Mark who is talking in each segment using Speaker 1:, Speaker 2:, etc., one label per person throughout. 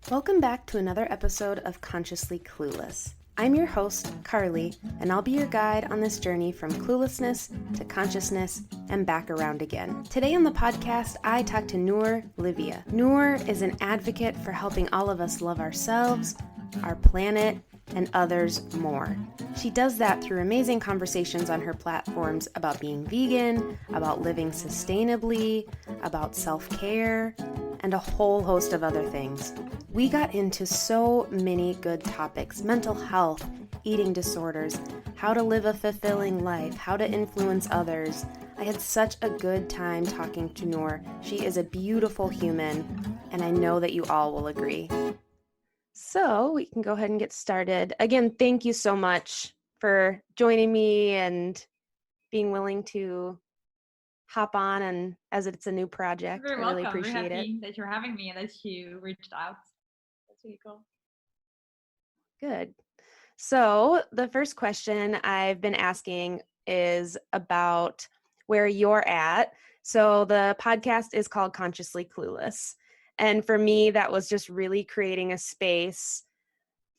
Speaker 1: Welcome back to another episode of Consciously Clueless. I'm your host, Carly, and I'll be your guide on this journey from cluelessness to consciousness and back around again. Today on the podcast, I talk to Nour Livia. Nour is an advocate for helping all of us love ourselves, our planet, and others more. She does that through amazing conversations on her platforms about being vegan, about living sustainably, about self-care, and a whole host of other things. We got into so many good topics: mental health, eating disorders, how to live a fulfilling life, how to influence others. I had such a good time talking to Nour. She is a beautiful human, and I know that you all will agree. So we can go ahead and get started. Again, thank you so much for joining me and being willing to hop on, and as it's a new project.
Speaker 2: You're very
Speaker 1: I really
Speaker 2: welcome. Very
Speaker 1: appreciate it.
Speaker 2: happy that you're having me and that you reached out. That's really cool.
Speaker 1: Good. So the first question I've been asking is about where you're at. So the podcast is called Consciously Clueless. And for me, that was just really creating a space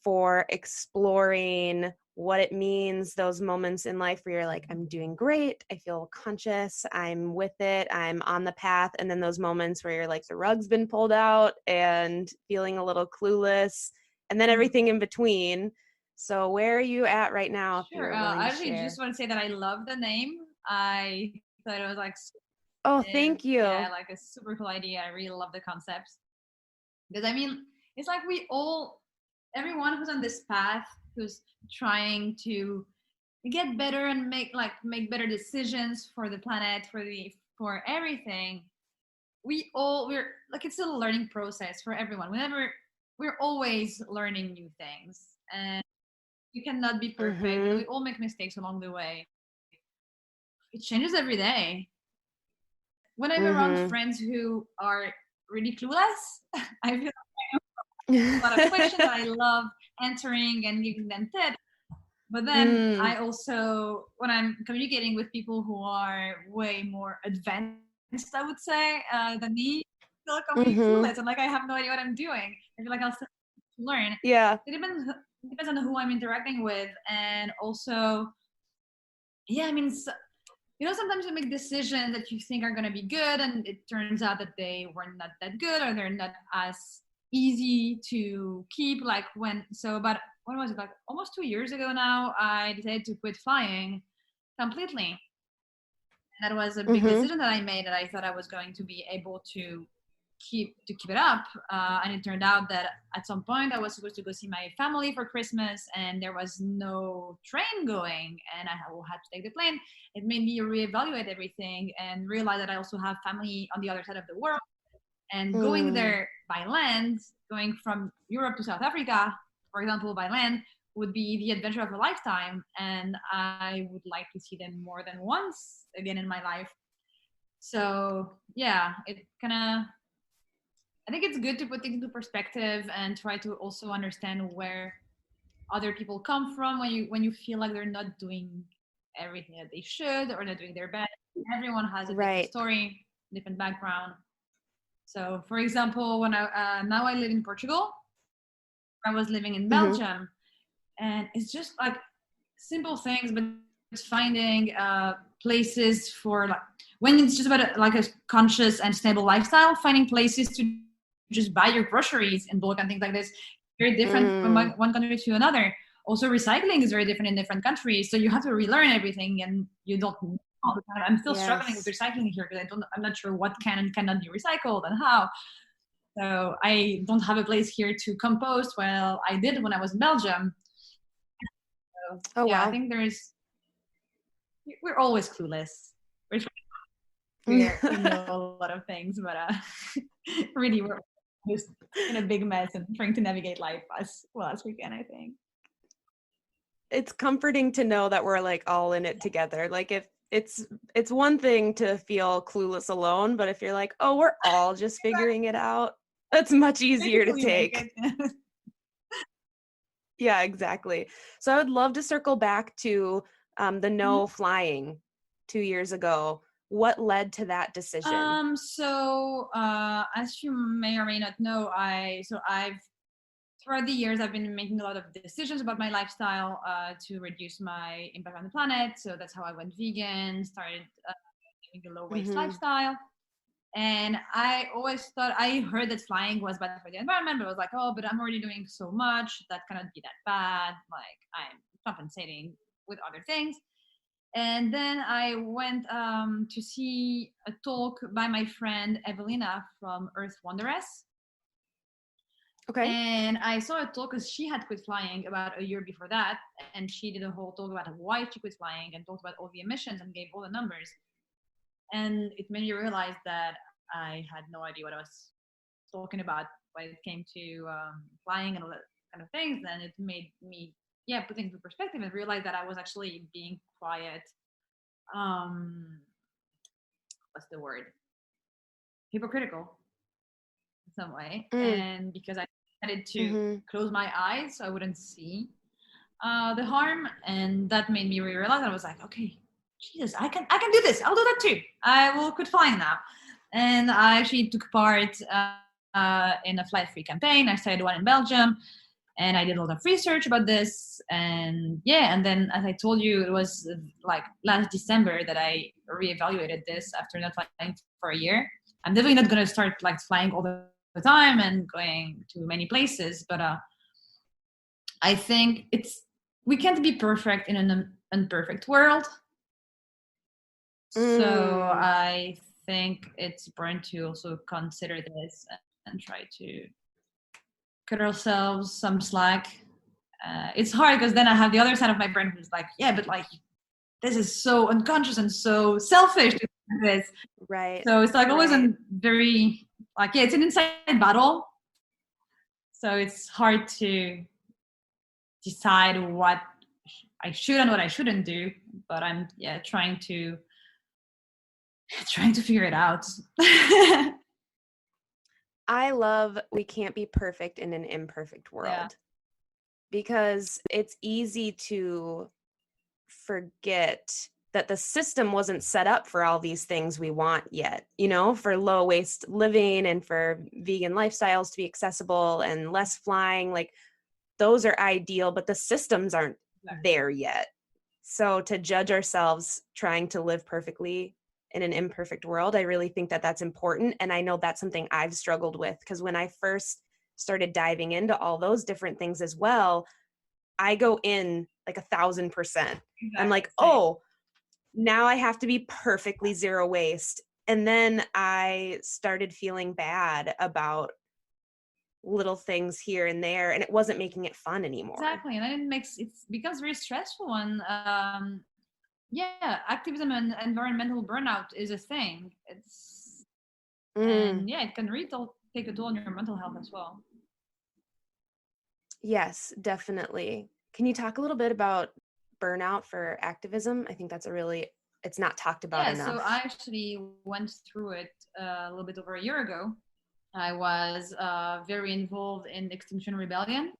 Speaker 1: for exploring what it means, those moments in life where you're like, I'm doing great, I feel conscious, I'm with it, I'm on the path. And then those moments where you're like, the rug's been pulled out and feeling a little clueless, and then everything in between. So where are you at right now, if
Speaker 2: Sure.
Speaker 1: you're willing to
Speaker 2: I actually
Speaker 1: share?
Speaker 2: just want to say that I love the name. I thought it was like,
Speaker 1: Oh, thank you.
Speaker 2: yeah, like a super cool idea. I really love the concept. Because I mean, it's like everyone who's on this path, who's trying to get better and make better decisions for the planet, for everything. We're like, it's a learning process for everyone. We're always learning new things, and you cannot be perfect.
Speaker 1: Mm-hmm.
Speaker 2: We all make mistakes along the way. It changes every day. When I'm around friends who are really clueless, I feel a lot of questions. I love answering and giving them tips. But then I also, when I'm communicating with people who are way more advanced, I would say, than me, I feel like I'm really clueless. I'm like, I have no idea what I'm doing. I feel like I'll still learn.
Speaker 1: Yeah.
Speaker 2: It depends on who I'm interacting with. And also, yeah, I mean, sometimes you make decisions that you think are going to be good, and it turns out that they were not that good, or they're not as easy to keep. Like about, what was it, like almost 2 years ago now, I decided to quit flying completely. And that was a big decision that I made, that I thought I was going to be able to keep it up, and it turned out that at some point I was supposed to go see my family for Christmas, and there was no train going, and I had to take the plane. It made me reevaluate everything and realize that I also have family on the other side of the world, and going there by land, going from Europe to South Africa, for example, by land, would be the adventure of a lifetime, and I would like to see them more than once again in my life. So yeah, it kind of, I think it's good to put things into perspective and try to also understand where other people come from when you feel like they're not doing everything that they should, or not doing their best. Everyone has a different story, different background. So, for example, when now I live in Portugal, I was living in Belgium, and it's just like simple things, but it's finding places for, like, when it's just about like a conscious and stable lifestyle, finding places to just buy your groceries in bulk and things like this, very different from one country to another. Also, recycling is very different in different countries, so you have to relearn everything, and you don't know all the time. I'm still struggling with recycling here, because I'm not sure what can and cannot be recycled and how. So I don't have a place here to compost. Well, I did when I was in Belgium. So, wow. I think we're always clueless. We know a lot of things, but really we're just in a big mess and trying to navigate life as well as we can, I think.
Speaker 1: It's comforting to know that we're like all in it together. Like, if it's one thing to feel clueless alone, but if you're like, oh, we're all just figuring it out, that's much easier to take. Yeah, exactly. So I would love to circle back to the no flying 2 years ago. What led to that decision?
Speaker 2: So as you may or may not know, I've throughout the years, I've been making a lot of decisions about my lifestyle to reduce my impact on the planet. So that's how I went vegan, started living a low waste
Speaker 1: Mm-hmm.
Speaker 2: lifestyle. And I always thought, I heard that flying was bad for the environment, but I was like, oh, but I'm already doing so much, that cannot be that bad. Like, I'm compensating with other things. And then I went to see a talk by my friend Evelina from Earth Wanderess.
Speaker 1: Okay.
Speaker 2: And I saw a talk because she had quit flying about a year before that. And she did a whole talk about why she quit flying and talked about all the emissions and gave all the numbers. And it made me realize that I had no idea what I was talking about when it came to flying and all that kind of things. And it made me, put things into perspective and realize that I was actually being quiet. What's the word? Hypocritical in some way. And because I decided to close my eyes so I wouldn't see the harm, and that made me realize, I was like, okay, Jesus, I can do this. I'll do that too. I will quit flying now. And I actually took part in a flight-free campaign. I started one in Belgium, and I did a lot of research about this. And and then, as I told you, it was like last December that I reevaluated this after not flying for a year. I'm definitely not going to start like flying all the time and going to many places, but I think we can't be perfect in an imperfect world. So I think it's important to also consider this and try to cut ourselves some slack. It's hard because then I have the other side of my brain who's like, yeah, but like this is so unconscious and so selfish to do this.
Speaker 1: Right.
Speaker 2: So it's like always a very like, it's an inside battle. So it's hard to decide what I should and what I shouldn't do, but I'm trying to figure it out.
Speaker 1: I love we can't be perfect in an imperfect world, because it's easy to forget that the system wasn't set up for all these things we want yet, for low waste living and for vegan lifestyles to be accessible and less flying. Like, those are ideal, but the systems aren't there yet. So to judge ourselves trying to live perfectly in an imperfect world, I really think that that's important. And I know that's something I've struggled with, because when I first started diving into all those different things as well, I go in like 1,000%. Exactly. I'm like, oh, now I have to be perfectly zero waste. And then I started feeling bad about little things here and there, and it wasn't making it fun anymore.
Speaker 2: Exactly. And then it becomes very stressful. And activism and environmental burnout is a thing. And it can really take a toll on your mental health as well.
Speaker 1: Yes, definitely. Can you talk a little bit about burnout for activism? I think that's it's not talked about enough.
Speaker 2: So I actually went through it a little bit over a year ago. I was very involved in Extinction Rebellion,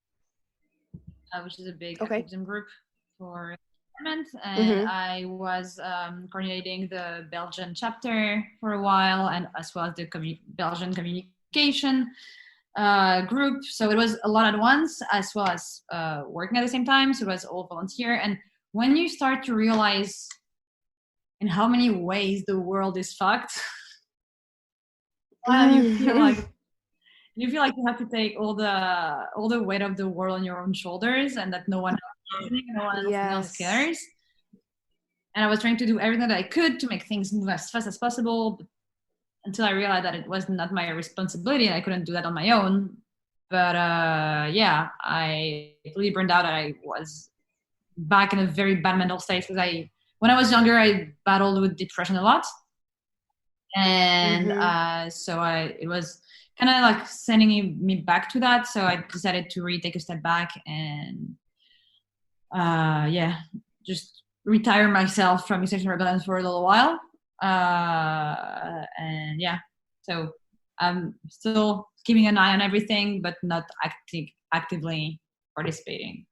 Speaker 2: which is a big activism group for environment. And I was coordinating the Belgian chapter for a while, and as well as the Belgian communication group. So it was a lot at once, as well as working at the same time. So it was all volunteer. And when you start to realize in how many ways the world is fucked, you feel like you have to take all the weight of the world on your own shoulders, and that no one else cares. And I was trying to do everything that I could to make things move as fast as possible, until I realized that it was not my responsibility and I couldn't do that on my own. But I really burned out. I was back in a very bad mental state, because when I was younger, I battled with depression a lot. And it was kind of like sending me back to that. So I decided to really take a step back and just retire myself from Extinction Rebellion for a little while. So I'm still keeping an eye on everything, but not actively participating.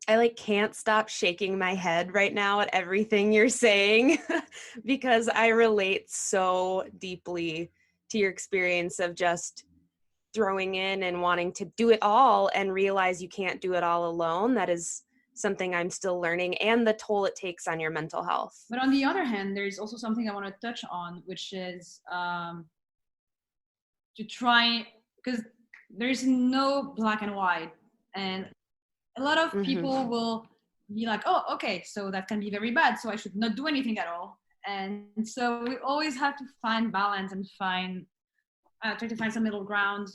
Speaker 1: I can't stop shaking my head right now at everything you're saying, because I relate so deeply to your experience of just throwing in and wanting to do it all and realize you can't do it all alone. That is something I'm still learning, and the toll it takes on your mental health.
Speaker 2: But on the other hand, there's also something I want to touch on, which is to try, because there's no black and white, and a lot of people will be like, oh, okay, so that can be very bad, so I should not do anything at all. And so we always have to find balance and try to find some middle ground,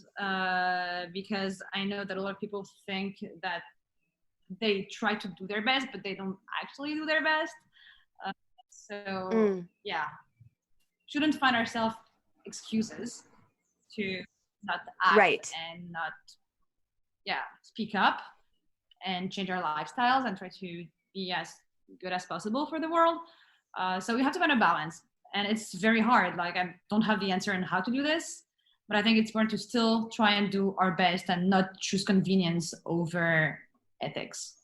Speaker 2: because I know that a lot of people think that they try to do their best, but they don't actually do their best. Yeah, shouldn't find ourselves excuses to not act and not speak up and change our lifestyles and try to be as good as possible for the world. So we have to find a balance, and it's very hard. Like, I don't have the answer on how to do this, but I think it's important to still try and do our best and not choose convenience over ethics.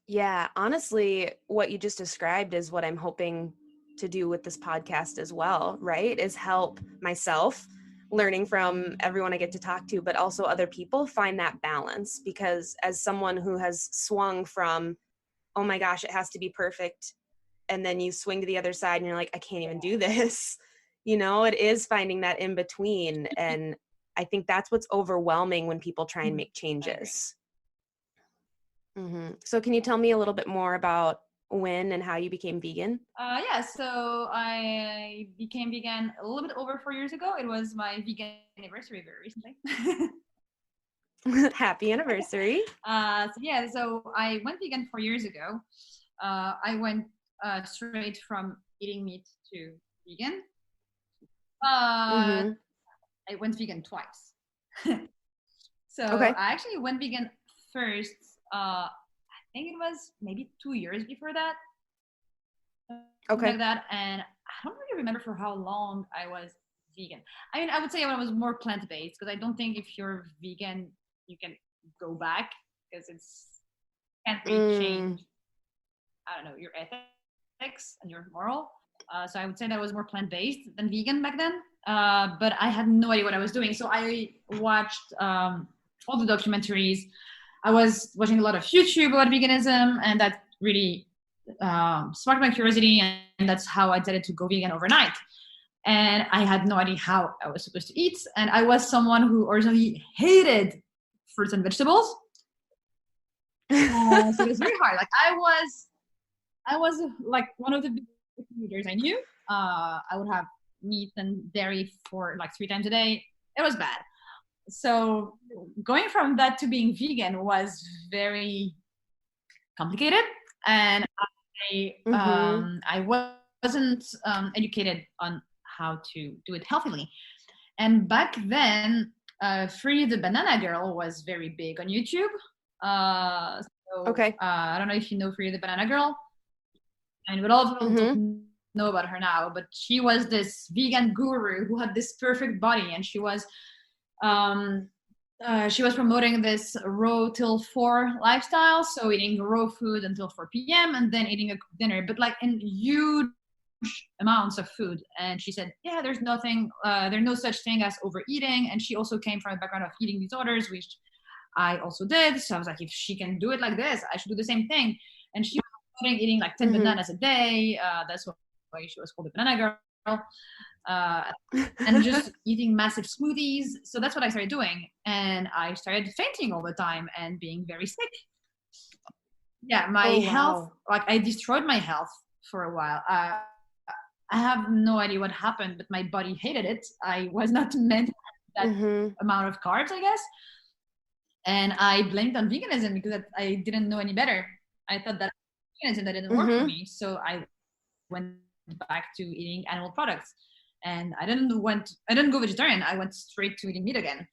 Speaker 1: Yeah, honestly, what you just described is what I'm hoping to do with this podcast as well, right? Is help myself, learning from everyone I get to talk to, but also other people, find that balance. Because as someone who has swung from, oh my gosh, it has to be perfect, and then you swing to the other side and you're like, I can't even do this. You know, it is finding that in between. And I think that's what's overwhelming when people try and make changes. So can you tell me a little bit more about when and how you became vegan?
Speaker 2: Yeah, so I became vegan a little bit over 4 years ago. It was my vegan anniversary very recently.
Speaker 1: Happy anniversary.
Speaker 2: So I went vegan 4 years ago. I went straight from eating meat to vegan. I went vegan twice. I actually went vegan first. I think it was maybe 2 years before that. Like that, and I don't really remember for how long I was vegan. I mean, I would say I was more plant-based, because I don't think if you're vegan you can go back, because it's can't really change, I don't know, your ethics and your moral. So I would say that I was more plant-based than vegan back then, but I had no idea what I was doing. So I watched all the documentaries. I was watching a lot of YouTube about veganism, and that really sparked my curiosity, and that's how I decided to go vegan overnight. And I had no idea how I was supposed to eat, and I was someone who originally hated fruits and vegetables. So it was very hard. Like, I was like one of the biggest eaters I knew. I would have meat and dairy for like 3 times a day. It was bad. So going from that to being vegan was very complicated, and I wasn't educated on how to do it healthily. And back then, Free the Banana Girl was very big on YouTube. I don't know if you know Free the Banana Girl. I mean, but all of people don't know about her now, but she was this vegan guru who had this perfect body, and she was promoting this raw till 4 lifestyle, so eating raw food until 4 p.m. and then eating a dinner, but like in huge amounts of food. And she said, yeah, there's no such thing as overeating. And she also came from a background of eating disorders, which I also did. So I was like, if she can do it like this, I should do the same thing. And she was eating like 10 bananas a day. That's why she was called the Banana Girl. And just eating massive smoothies. So that's what I started doing, and I started fainting all the time and being very sick. Yeah, my health, like, I destroyed my health for a while. I have no idea what happened, but my body hated it. I was not meant that amount of carbs, I guess. And I blamed on veganism because I didn't know any better. I thought that veganism that didn't work for me, so I went back to eating animal products. And I didn't go vegetarian. I went straight to eating meat again.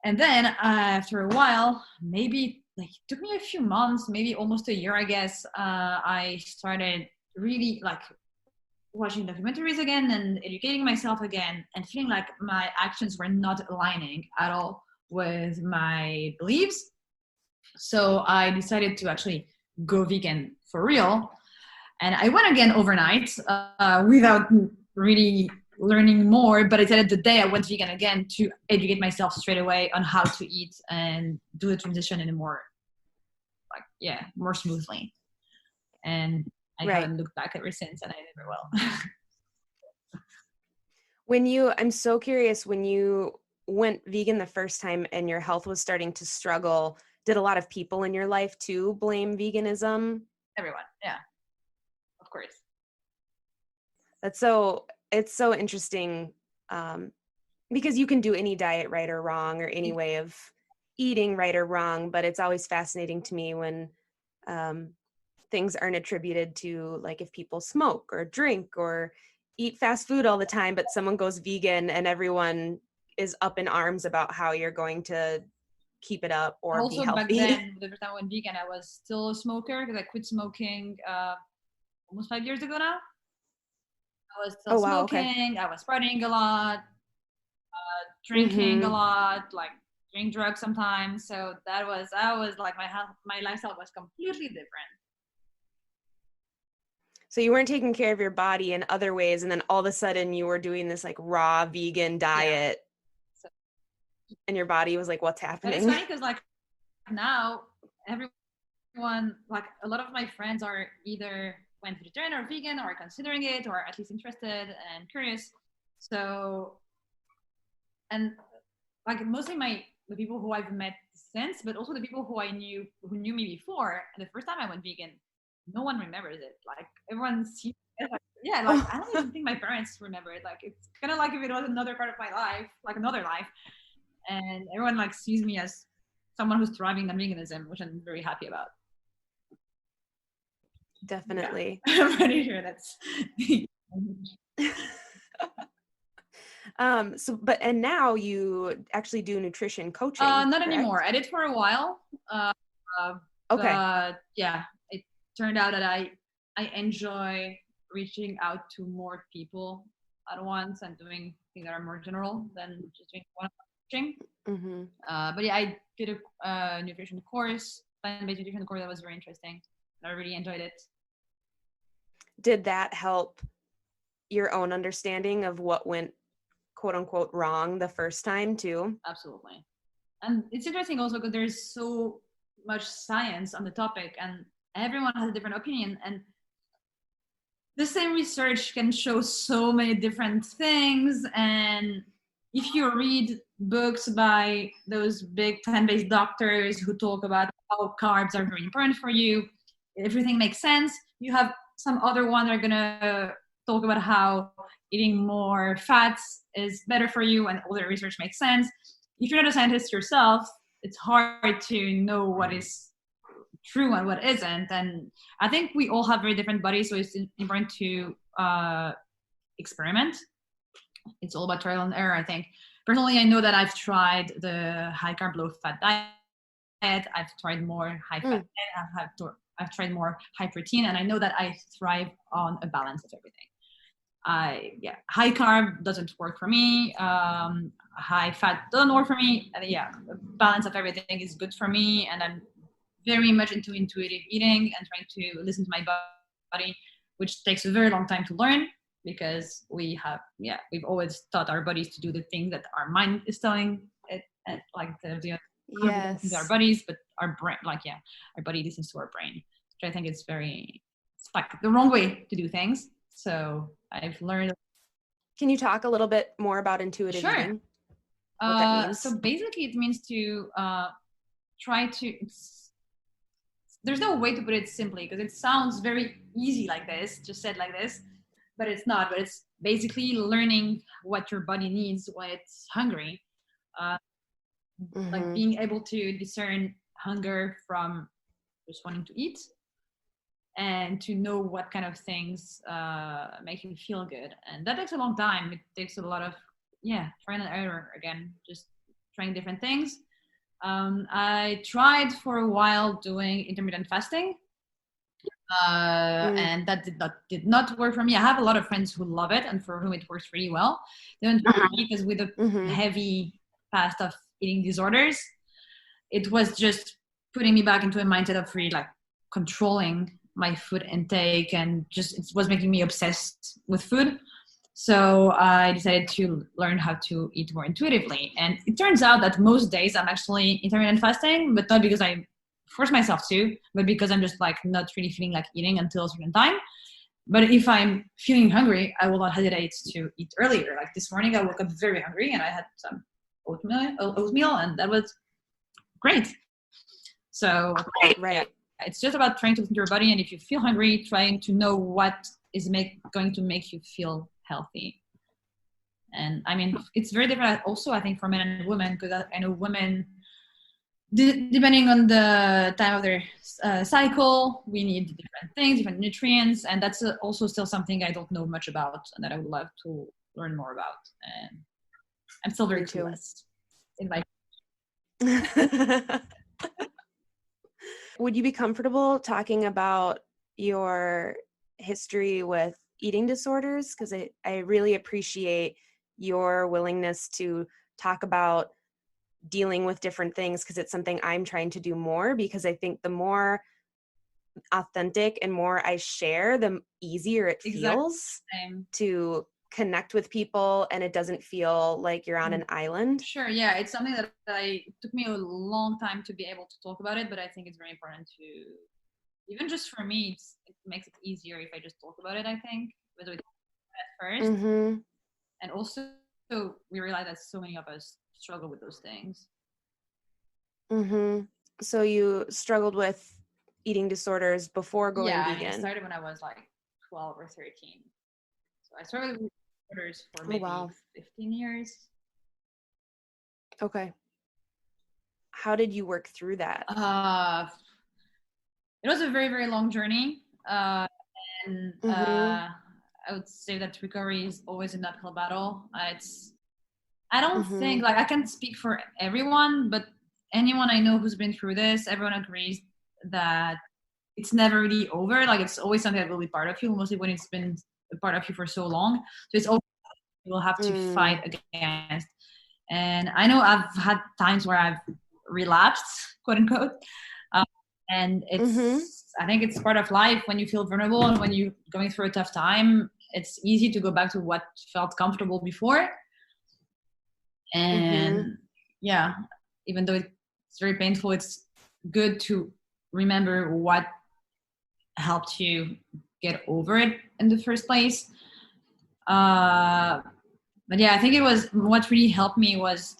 Speaker 2: And then after a while, maybe like it took me a few months, maybe almost a year, I guess, I started really like watching documentaries again and educating myself again, and feeling like my actions were not aligning at all with my beliefs. So I decided to actually go vegan for real. And I went again overnight without really learning more, but at the end of the day, I went vegan again to educate myself straight away on how to eat and do the transition in a more, more smoothly. And I haven't looked back ever since, and I never will.
Speaker 1: I'm so curious, when you went vegan the first time and your health was starting to struggle, did a lot of people in your life too blame veganism?
Speaker 2: Everyone, yeah, of course.
Speaker 1: It's so interesting, because you can do any diet right or wrong, or any way of eating right or wrong, but it's always fascinating to me when things aren't attributed to, like, if people smoke or drink or eat fast food all the time, but someone goes vegan and everyone is up in arms about how you're going to keep it up or
Speaker 2: also,
Speaker 1: be healthy.
Speaker 2: Back then, the first time I went vegan, I was still a smoker because I quit smoking almost 5 years ago now. I was still smoking. Okay. I was partying a lot, drinking a lot, like drink drugs sometimes. So I was like, my lifestyle was completely different.
Speaker 1: So you weren't taking care of your body in other ways, and then all of a sudden you were doing this like raw vegan diet, and your body was like, what's happening?
Speaker 2: But it's funny because like now everyone, like a lot of my friends are either went vegetarian or vegan or considering it, or at least interested and curious. So, and like mostly the people who I've met since, but also the people who knew me before. And the first time I went vegan, no one remembers it. Like everyone sees it, like, I don't even think my parents remember it. Like it's kind of like if it was another part of my life, like another life, and everyone like sees me as someone who's thriving on veganism, which I'm very happy about.
Speaker 1: Definitely.
Speaker 2: Yeah. I'm pretty sure that's
Speaker 1: and now you actually do nutrition coaching.
Speaker 2: Not
Speaker 1: correct?
Speaker 2: anymore. I did for a while. Okay. But yeah, it turned out that I enjoy reaching out to more people at once and doing things that are more general than just doing one coaching. Mm-hmm. But yeah, I did a nutrition course, plant-based nutrition course that was very interesting. I really enjoyed it.
Speaker 1: Did that help your own understanding of what went quote unquote wrong the first time too?
Speaker 2: Absolutely. And it's interesting also because there's so much science on the topic and everyone has a different opinion, and the same research can show so many different things. And if you read books by those big plant-based doctors who talk about how carbs are very important for you, everything makes sense. You have some other one that are gonna talk about how eating more fats is better for you, and all the research makes sense. If you're not a scientist yourself, it's hard to know what is true and what isn't. And I think we all have very different bodies, so it's important to experiment. It's all about trial and error, I think. Personally, I know that I've tried the high carb, low fat diet. I've tried more high fat diet. I've tried more high protein, and I know that I thrive on a balance of everything. High carb doesn't work for me. High fat doesn't work for me. A balance of everything is good for me, and I'm very much into intuitive eating and trying to listen to my body, which takes a very long time to learn because we've always taught our bodies to do the thing that our mind is telling it, and like yes, our bodies, but our brain, our body listens to our brain, which I think it's like the wrong way to do things. So I've learned.
Speaker 1: Can you talk a little bit more about intuitive eating? What that means?
Speaker 2: So basically it means to try to, there's no way to put it simply because it sounds very easy like this, just said like this, but it's not. But it's basically learning what your body needs when it's hungry. Like being able to discern hunger from just wanting to eat, and to know what kind of things make you feel good. And that takes a long time. It takes a lot of trial and error, again, just trying different things. I tried for a while doing intermittent fasting, and that did not work for me. I have a lot of friends who love it and for whom it works really well. They don't work for me because with a heavy past of eating disorders, it was just putting me back into a mindset of really like controlling my food intake, and just it was making me obsessed with food. So I decided to learn how to eat more intuitively. And it turns out that most days I'm actually intermittent fasting, but not because I force myself to, but because I'm just like not really feeling like eating until a certain time. But if I'm feeling hungry, I will not hesitate to eat earlier. Like this morning, I woke up very hungry and I had some oatmeal, and that was great. So
Speaker 1: Right.
Speaker 2: yeah, it's just about trying to listen to your body, and if you feel hungry, trying to know what is going to make you feel healthy. And I mean, it's very different also, I think, for men and women, because I know women, depending on the time of their cycle, we need different things, different nutrients, and that's also still something I don't know much about and that I would love to learn more about. And I'm still very clueless in my
Speaker 1: Would you be comfortable talking about your history with eating disorders? Because I really appreciate your willingness to talk about dealing with different things, because it's something I'm trying to do more, because I think the more authentic and more I share, the easier it feels to connect with people, and it doesn't feel like you're on an island.
Speaker 2: Sure, yeah, it's something that it took me a long time to be able to talk about it, but I think it's very important to, even just for me, it makes it easier if I just talk about it, I think, whether it's at first.
Speaker 1: Mm-hmm.
Speaker 2: And also, we realize that so many of us struggle with those things.
Speaker 1: Mm-hmm. So you struggled with eating disorders before going vegan?
Speaker 2: Yeah, I mean, it started when I was like 12 or 13. So I struggled with disorders for maybe 15 years.
Speaker 1: Okay. How did you work through that?
Speaker 2: It was a very, very long journey. I would say that recovery is always an uphill battle. I don't think, like, I can't speak for everyone, but anyone I know who's been through this, everyone agrees that it's never really over. Like, it's always something that will be part of you, mostly when it's been a part of you for so long. So it's always you will have to fight against. And I know I've had times where I've relapsed, quote unquote. And it's, I think it's part of life. When you feel vulnerable and when you're going through a tough time, it's easy to go back to what felt comfortable before. And yeah, even though it's very painful, it's good to remember what helped you get over it in the first place. But yeah, I think it was, what really helped me was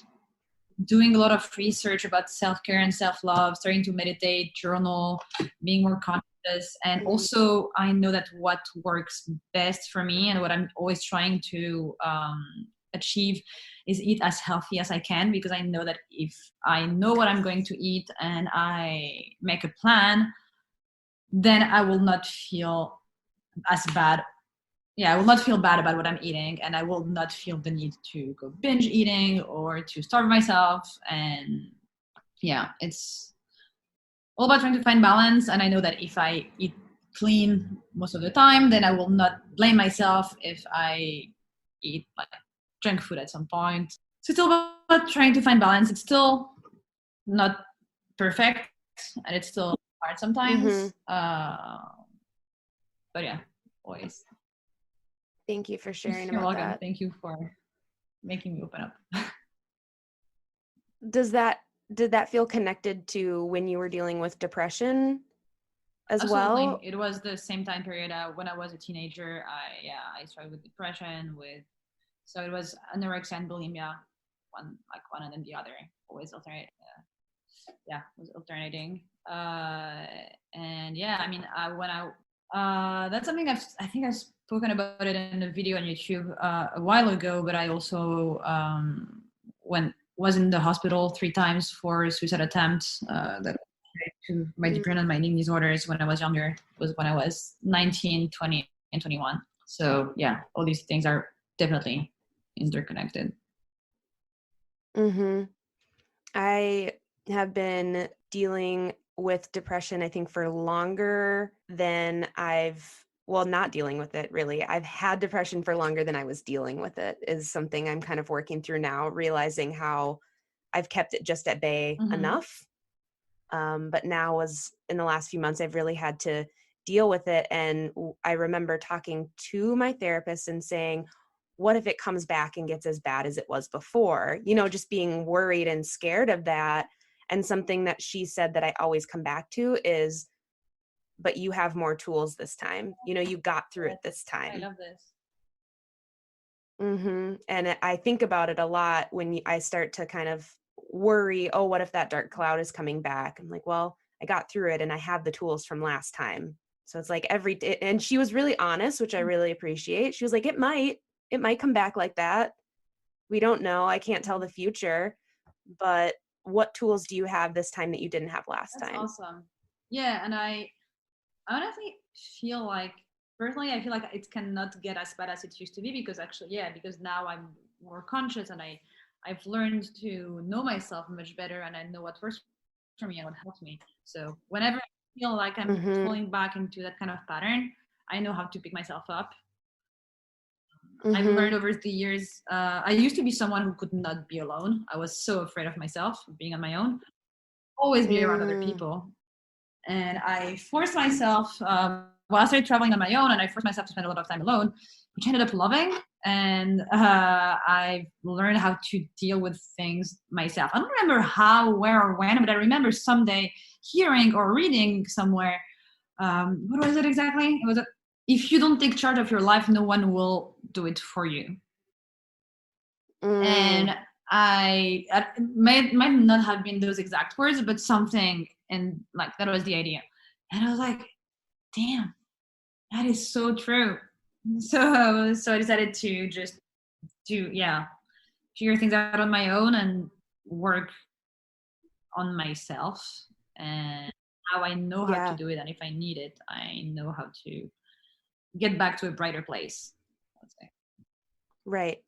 Speaker 2: doing a lot of research about self-care and self-love, starting to meditate, journal, being more conscious. And also, I know that what works best for me and what I'm always trying to achieve is eat as healthy as I can, because I know that if I know what I'm going to eat and I make a plan, then I will not feel as bad. Yeah, I will not feel bad about what I'm eating, and I will not feel the need to go binge eating or to starve myself. And yeah, it's all about trying to find balance. And I know that if I eat clean most of the time, then I will not blame myself if I eat like junk food at some point. So it's all about trying to find balance. It's still not perfect, and it's still hard sometimes. But yeah, always.
Speaker 1: Thank you for sharing
Speaker 2: You're
Speaker 1: about
Speaker 2: welcome.
Speaker 1: that.
Speaker 2: Thank you for making me open up.
Speaker 1: Did that feel connected to when you were dealing with depression as
Speaker 2: Absolutely.
Speaker 1: well?
Speaker 2: It was the same time period when I was a teenager. I struggled with depression, so it was anorexia and bulimia, one and then the other, always alternate. Was alternating. And yeah, I mean, that's something I think I've spoken about it in a video on YouTube a while ago, but I also was in the hospital 3 times for a suicide attempt that to my depression and my eating disorders when I was younger. It was when I was 19, 20, and 21. So yeah, all these things are definitely interconnected.
Speaker 1: I have been dealing with depression, I think, for longer than not dealing with it, really. I've had depression for longer than I was dealing with it, is something I'm kind of working through now, realizing how I've kept it just at bay enough. But now, in the last few months, I've really had to deal with it. And I remember talking to my therapist and saying, what if it comes back and gets as bad as it was before? You know, just being worried and scared of that. And something that she said that I always come back to is, but you have more tools this time. You know, you got through it this
Speaker 2: I
Speaker 1: time.
Speaker 2: love this.
Speaker 1: And I think about it a lot when I start to kind of worry, oh, what if that dark cloud is coming back? I'm like, well, I got through it and I have the tools from last time. So it's like every day. And she was really honest, which I really appreciate. She was like, it might come back like that. We don't know. I can't tell the future, but what tools do you have this time that you didn't have last
Speaker 2: That's
Speaker 1: time?
Speaker 2: awesome. Yeah, and I honestly feel like, personally, I feel like it cannot get as bad as it used to be, because actually, yeah, because now I'm more conscious, and I've learned to know myself much better, and I know what works for me and what helps me. So whenever I feel like I'm falling back into that kind of pattern, I know how to pick myself up. I've learned over the years. I used to be someone who could not be alone. I was so afraid of myself, being on my own, always be around other people. And I forced myself, well, I started traveling on my own, and I forced myself to spend a lot of time alone, which I ended up loving. And I've learned how to deal with things myself. I don't remember how, where, or when, but I remember someday hearing or reading somewhere, what was it exactly? It was, if you don't take charge of your life, no one will do it for you. And I might not have been those exact words, but something, and like that was the idea. And I was like, damn, that is so true. So I decided to just figure things out on my own and work on myself, and how I know how to do it, and if I need it, I know how to get back to a brighter place, let's say.
Speaker 1: Right.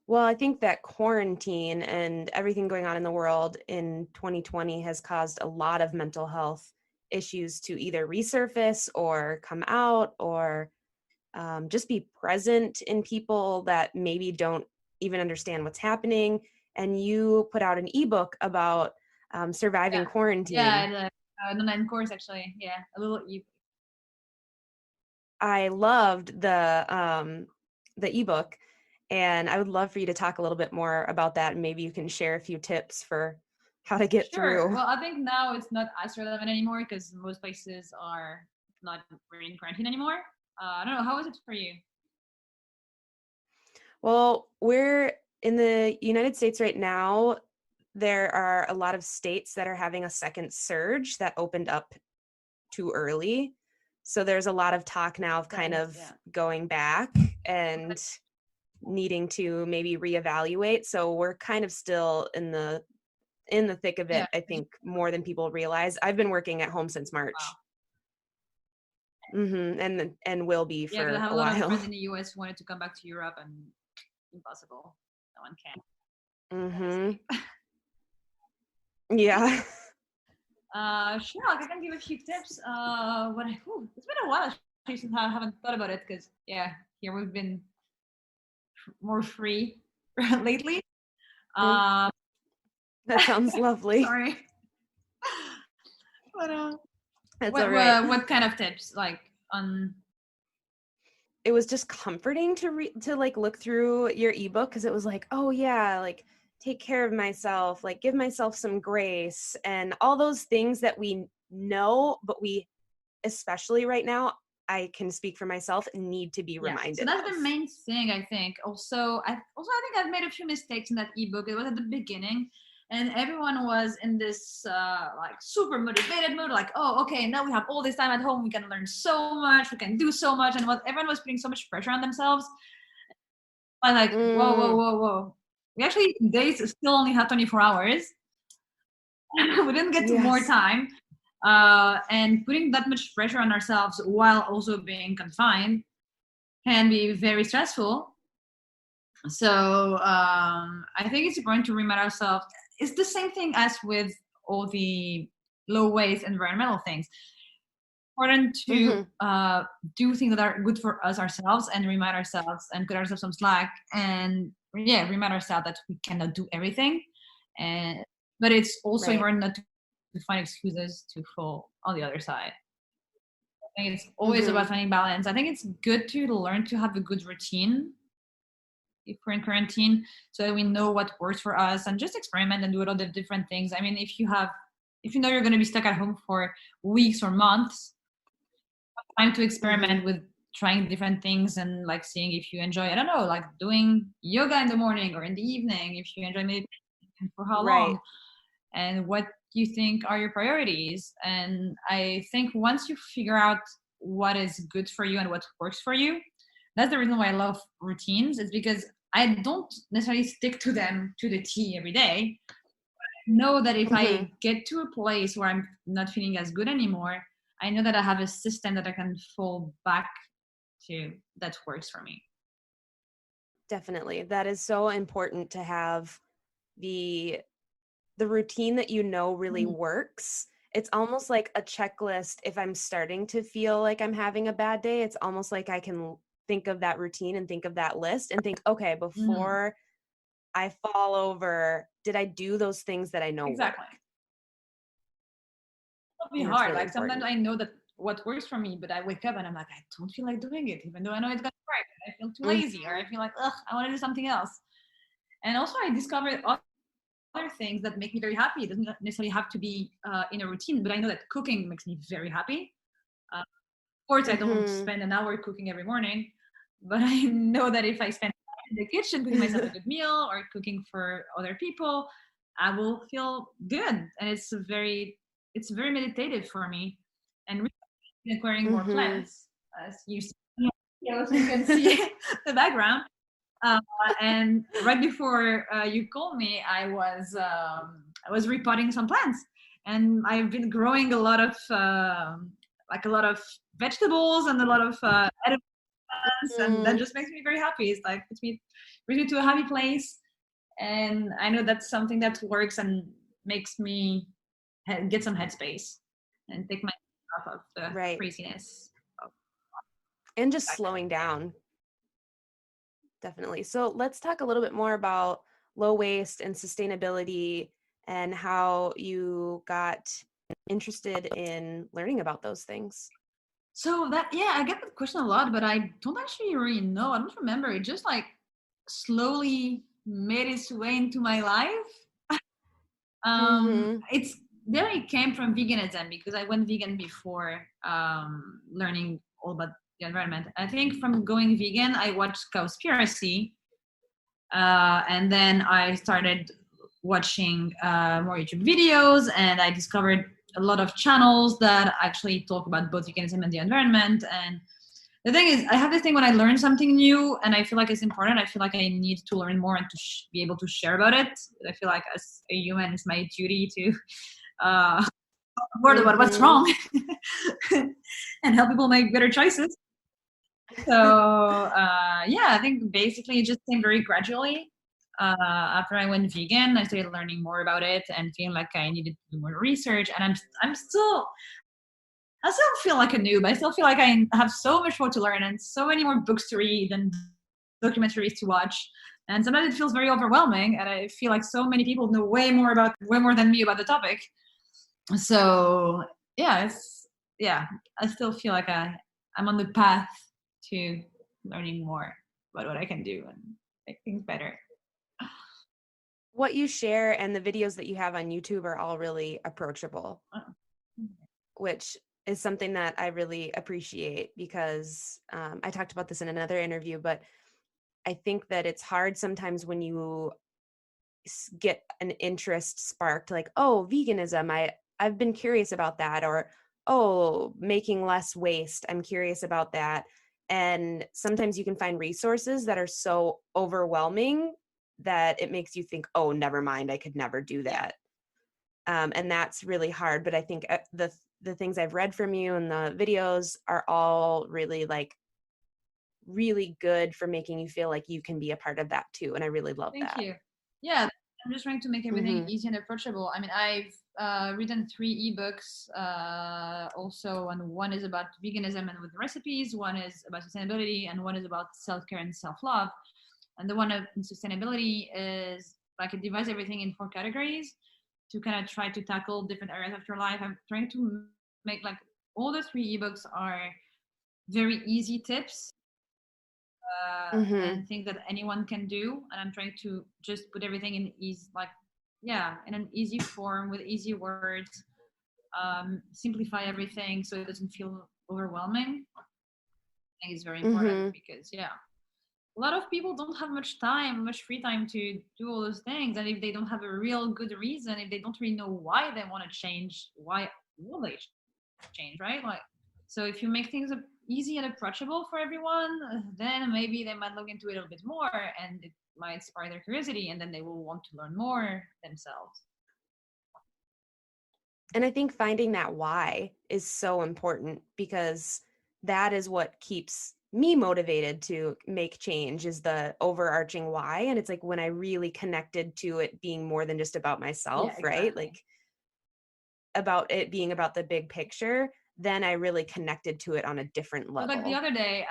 Speaker 1: Well, I think that quarantine and everything going on in the world in 2020 has caused a lot of mental health issues to either resurface or come out, or just be present in people that maybe don't even understand what's happening. And you put out an ebook about surviving quarantine.
Speaker 2: Yeah, an online course, actually. Yeah, a little ebook.
Speaker 1: I loved the ebook, and I would love for you to talk a little bit more about that, and maybe you can share a few tips for how to get through.
Speaker 2: Well, I think now it's not as relevant anymore because most places are not really in quarantine anymore. I don't know, how is it for you?
Speaker 1: Well, we're in the United States right now. There are a lot of states that are having a second surge that opened up too early. So there's a lot of talk now of kind of going back and needing to maybe reevaluate. So we're kind of still in the thick of it, I think, more than people realize. I've been working at home since March. Wow. And will be for
Speaker 2: I have a
Speaker 1: while.
Speaker 2: lot of friends in the US who wanted to come back to Europe, and impossible. No one can.
Speaker 1: Yeah.
Speaker 2: Sure, like I can give a few tips. It's been a while actually since I haven't thought about it, because here we've been more free lately.
Speaker 1: That sounds lovely.
Speaker 2: Sorry. But
Speaker 1: That's all right.
Speaker 2: What kind of tips, like on?
Speaker 1: It was just comforting to like look through your ebook, because it was like, oh yeah, like take care of myself, like give myself some grace, and all those things that we know, but we, especially right now, I can speak for myself, need to be reminded.
Speaker 2: So that's the main thing, I think. Also, I think I've made a few mistakes in that ebook. It was at the beginning, and everyone was in this like super motivated mood, like, oh, okay, now we have all this time at home, we can learn so much, we can do so much, and everyone was putting so much pressure on themselves. I'm like, whoa. We actually, days still only have 24 hours. We didn't get to more time. And putting that much pressure on ourselves while also being confined can be very stressful. So I think it's important to remind ourselves. It's the same thing as with all the low waste environmental things. Important to do things that are good for us ourselves, and remind ourselves and cut ourselves some slack, and remind ourselves that we cannot do everything, but it's also important not to find excuses to fall on the other side. I think it's always about finding balance. I think it's good to learn to have a good routine, if we're in quarantine, so that we know what works for us and just experiment and do a lot of different things. I mean, if you know you're going to be stuck at home for weeks or months, time to experiment with trying different things and like seeing if you enjoy, I don't know, like doing yoga in the morning or in the evening, if you enjoy meditation, for how long, and what you think are your priorities. And I think once you figure out what is good for you and what works for you, that's the reason why I love routines. It's because I don't necessarily stick to them to the T every day. Know that if I get to a place where I'm not feeling as good anymore, I know that I have a system that I can fall back to that works for me.
Speaker 1: Definitely. That is so important to have the routine that you know really works. It's almost like a checklist. If I'm starting to feel like I'm having a bad day, it's almost like I can think of that routine and think of that list and think, okay, before I fall over, did I do those things that I know
Speaker 2: Exactly.
Speaker 1: work?
Speaker 2: It'll be hard. Really like important. Sometimes I know that what works for me, but I wake up and I'm like, I don't feel like doing it, even though I know it's gonna work. I feel too lazy, or I feel like, ugh, I want to do something else. And also, I discovered other things that make me very happy. It doesn't necessarily have to be in a routine, but I know that cooking makes me very happy. Of course, I don't spend an hour cooking every morning, but I know that if I spend time in the kitchen cooking myself a good meal or cooking for other people, I will feel good. And it's very meditative for me. And acquiring more plants, as you see, you can see the background. And right before you called me, I was repotting some plants, and I've been growing a lot of vegetables and a lot of edible plants, and that just makes me very happy. It's like brings me to a happy place, and I know that's something that works and makes me get some headspace and take my off of the craziness.
Speaker 1: And just slowing down. Definitely. So let's talk a little bit more about low waste and sustainability and how you got interested in learning about those things.
Speaker 2: So that, yeah, I get that question a lot, but I don't actually really know. I don't remember. It just like slowly made its way into my life. It's definitely came from veganism, because I went vegan before learning all about the environment. I think from going vegan, I watched Cowspiracy, and then I started watching more YouTube videos, and I discovered a lot of channels that actually talk about both veganism and the environment. And the thing is, I have this thing when I learn something new and I feel like it's important, I feel like I need to learn more and to be able to share about it. I feel like as a human, it's my duty to word about what's wrong and help people make better choices. So yeah, I think basically it just came very gradually. After I went vegan, I started learning more about it and feeling like I needed to do more research. And I still feel like a noob. I still feel like I have so much more to learn and so many more books to read and documentaries to watch. And sometimes it feels very overwhelming. And I feel like so many people know way more than me about the topic. So yeah, I still feel like I'm on the path to learning more about what I can do and make things better.
Speaker 1: What you share and the videos that you have on YouTube are all really approachable, which is something that I really appreciate, because I talked about this in another interview, but I think that it's hard sometimes when you get an interest sparked, like, oh, veganism, I've been curious about that, or oh, making less waste, I'm curious about that. And sometimes you can find resources that are so overwhelming that it makes you think, oh, never mind, I could never do that. And that's really hard. But I think the things I've read from you and the videos are all really really good for making you feel like you can be a part of that too. And I really love that.
Speaker 2: Thank you. Yeah, I'm just trying to make everything easy and approachable. I mean, I've written 3 ebooks also, and one is about veganism and with recipes, one is about sustainability, and one is about self-care and self-love. And the one of sustainability is like it divides everything in 4 categories to kind of try to tackle different areas of your life. I'm trying to make like all the 3 ebooks are very easy tips and think that anyone can do. And I'm trying to just put everything in easy, like, yeah, in an easy form with easy words, simplify everything so it doesn't feel overwhelming. I think it's very important because, yeah, a lot of people don't have much free time to do all those things. And if they don't have a real good reason, if they don't really know why they want to change, why will they change, right? Like, so if you make things easy and approachable for everyone, then maybe they might look into it a little bit more, and it might spark their curiosity, and then they will want to learn more themselves.
Speaker 1: And I think finding that why is so important, because that is what keeps me motivated to make change, is the overarching why. And it's like when I really connected to it being more than just about myself,
Speaker 2: Yeah,
Speaker 1: right?
Speaker 2: exactly.
Speaker 1: Like about it being about the big picture, then I really connected to it on a different
Speaker 2: But like the
Speaker 1: level.
Speaker 2: other day,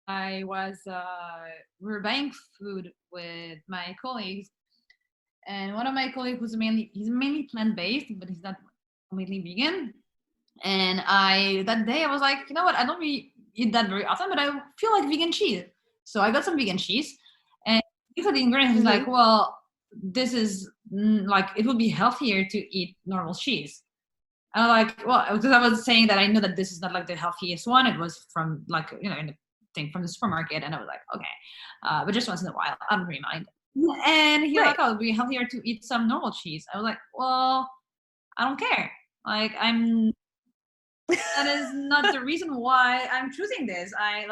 Speaker 2: I was we were buying food with my colleagues, and one of my colleagues was he's mainly plant based, but he's not completely vegan. And that day I was like, you know what? I don't really eat that very often, but I feel like vegan cheese. So I got some vegan cheese, and looked at the ingredients. He's like, well, this is like, it would be healthier to eat normal cheese. And I'm like, well, because I was saying that I know that this is not like the healthiest one. It was from like, in a thing from the supermarket. And I was like, okay. But just once in a while, I don't really mind. And he's like, oh, it would be healthier to eat some normal cheese. I was like, well, I don't care. Like, that is not the reason why I'm choosing this. I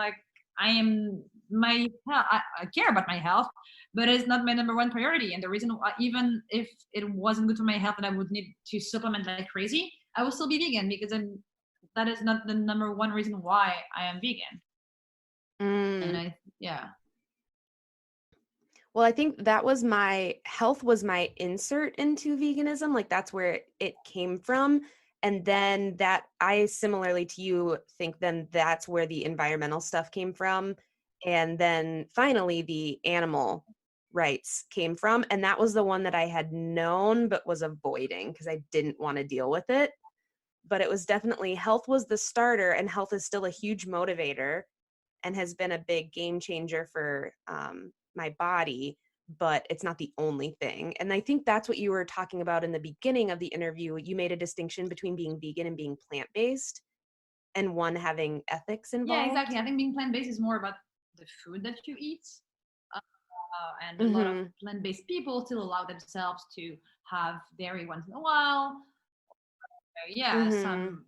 Speaker 2: care about my health, but it's not my number one priority. And the reason why, even if it wasn't good for my health and I would need to supplement like crazy, I will still be vegan, because that is not the number one reason why I am vegan. And yeah.
Speaker 1: Well, I think that was my health was my insert into veganism. Like that's where it came from. And then that I similarly to you think then that's where the environmental stuff came from. And then finally the animal rights came from. And that was the one that I had known but was avoiding because I didn't want to deal with it. But it was definitely health was the starter, and health is still a huge motivator and has been a big game changer for my body, but it's not the only thing. And I think that's what you were talking about in the beginning of the interview. You made a distinction between being vegan and being plant-based, and one having ethics involved.
Speaker 2: Yeah, exactly. I think being plant-based is more about the food that you eat. And a lot of plant-based people still allow themselves to have dairy once in a while. Some,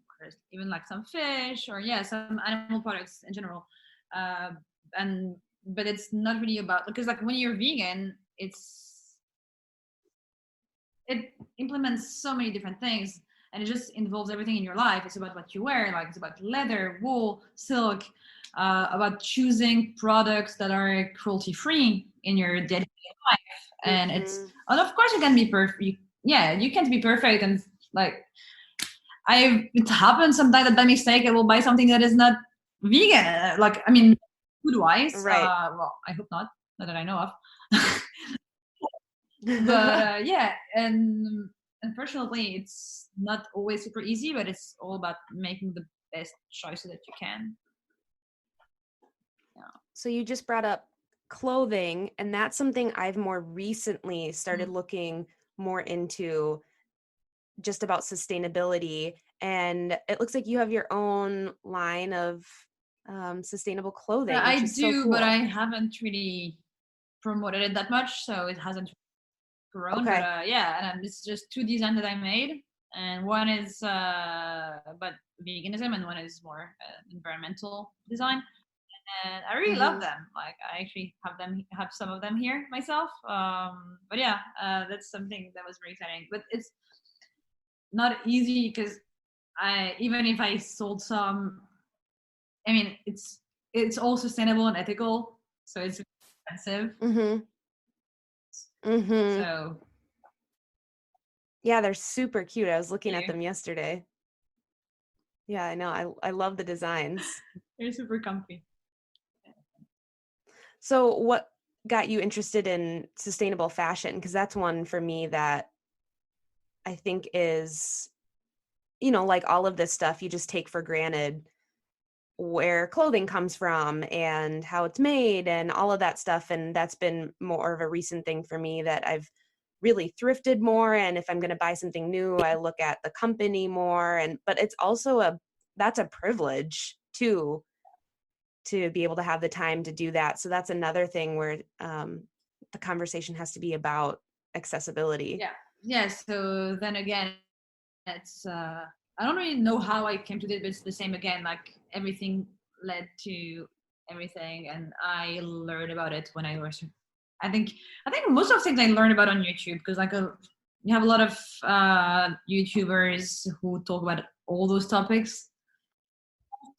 Speaker 2: even like some fish, or some animal products in general. And but it's not really about, because like when you're vegan, it implements so many different things, and it just involves everything in your life. It's about what you wear, like it's about leather, wool, silk, about choosing products that are cruelty free in your day-to-day life. And and of course you can be perfect. You can't be perfect, and like it happens sometimes that by mistake I will buy something that is not vegan. Like, I mean, food wise, well, I hope not that I know of. But and unfortunately, it's not always super easy, but it's all about making the best choices that you can. Yeah.
Speaker 1: So you just brought up clothing, and that's something I've more recently started looking more into, just about sustainability. And it looks like you have your own line of sustainable clothing, which
Speaker 2: I
Speaker 1: is
Speaker 2: do,
Speaker 1: so cool.
Speaker 2: but I haven't really promoted it that much, so it hasn't grown.
Speaker 1: Okay.
Speaker 2: But and it's just two designs that I made, and one is about veganism, and one is more environmental design. And I really love them. Like, I actually have some of them here myself. But that's something that was very exciting. But it's not easy, because even if I sold some, I mean, it's all sustainable and ethical, so it's expensive. So
Speaker 1: yeah, they're super cute. I was looking at them yesterday. Yeah, I know. I love the designs.
Speaker 2: They're super comfy.
Speaker 1: So what got you interested in sustainable fashion? Because that's one for me that I think is, like all of this stuff you just take for granted. where clothing comes from and how it's made and all of that stuff. And that's been more of a recent thing for me, that I've really thrifted more. And if I'm going to buy something new, I look at the company more. But it's also that's a privilege too, to be able to have the time to do that. So that's another thing where the conversation has to be about accessibility.
Speaker 2: Yeah. So then again, it's I don't really know how I came to this, but it's the same again. Like everything led to everything, and I learned about it when I was. I think most of the things I learned about on YouTube, because you have a lot of YouTubers who talk about all those topics,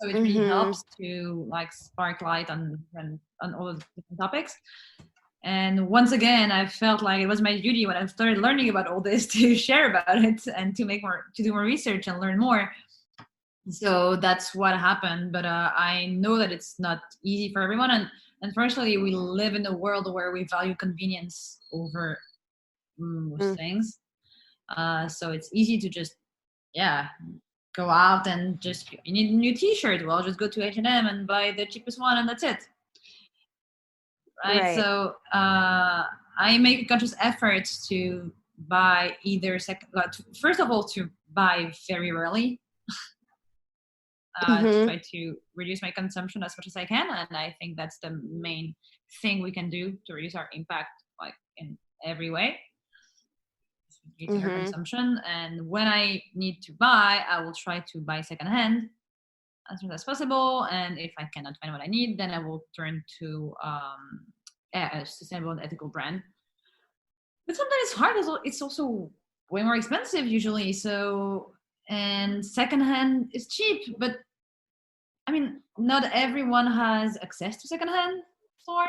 Speaker 2: so it really helps to like spark light on all the different topics. And once again, I felt like it was my duty when I started learning about all this to share about it and to do more research and learn more. So that's what happened. But I know that it's not easy for everyone. And unfortunately, we live in a world where we value convenience over most things. So it's easy to just, go out and just, you need a new t-shirt. Well, just go to H&M and buy the cheapest one, and that's it. Right. So I make a conscious effort to buy first of all, to buy very rarely, to try to reduce my consumption as much as I can. And I think that's the main thing we can do to reduce our impact, like in every way, reducing our consumption. And when I need to buy, I will try to buy secondhand as much as possible. And if I cannot find what I need, then I will turn to a sustainable and ethical brand. But sometimes it's hard. It's also way more expensive usually. So, and secondhand is cheap, but I mean, not everyone has access to secondhand store.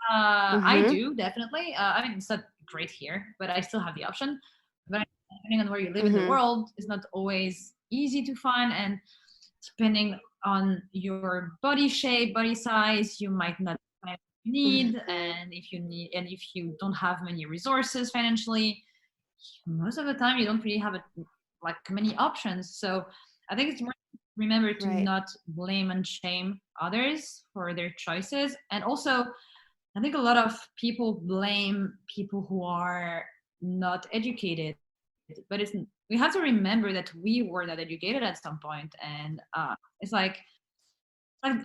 Speaker 2: I do, definitely. I mean, it's not great here, but I still have the option. But depending on where you live in the world, it's not always easy to find. And depending on your body shape, body size, you might not find what you need. And if you don't have many resources financially, most of the time you don't really have like many options. So I think it's more, remember to not blame and shame others for their choices. And also, I think a lot of people blame people who are not educated, but we have to remember that we were not educated at some point. And it's like